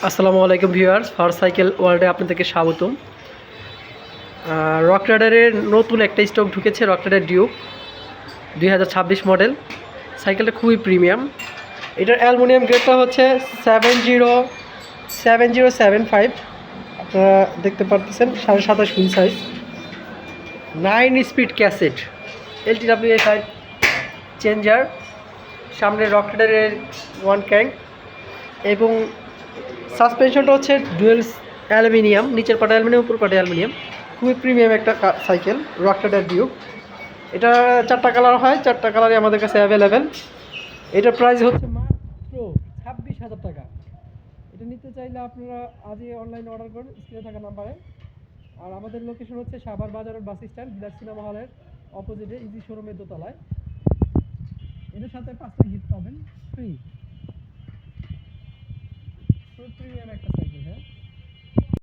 আসসালামু আলাইকুম viewers, fur cycle ওয়ার্ল্ডে আপনাদেরকে স্বাগতম। রক রাইডারের নতুন একটা স্টক ঢুকেছে, রক রাইডার ডিউক 2026 মডেল। সাইকেলটা খুবই প্রিমিয়াম। এটার অ্যালুমিনিয়াম গ্রেডটা হচ্ছে 7075। আপনারা দেখতে পারতেছেন 27.5 ফুল size, 9 speed cassette, LTWA 5 changer, সামনে রক রাইডারের ওয়ান ক্যাঙ্ক এবং সাসপেনশনটা হচ্ছে ডুয়েল অ্যালুমিনিয়াম, নিচের পাটা অ্যালুমিনিয়াম, উপর পাটা অ্যালুমিনিয়াম। খুবই প্রিমিয়াম একটা সাইকেল, রক রাইডার ডিউক। এটা 4টা কালার হয়, 4টা কালারই আমাদের কাছে অ্যাভেলেবেল। এটার প্রাইস হচ্ছে মাত্র 26,000 টাকা। এটা নিতে চাইলে আপনারা আজই অনলাইনে অর্ডার করুন স্ক্রিনে থাকা নাম্বারে। আর আমাদের লোকেশন হচ্ছে সাভার বাজারের বাস স্ট্যান্ড, বিলাস সিনেমা হলের অপোজিটে, ইজি শোরুমের দোতলায়। এদের সাথে 5টা গিফট পাবেন ফ্রি। প্রিমিয়াম একটা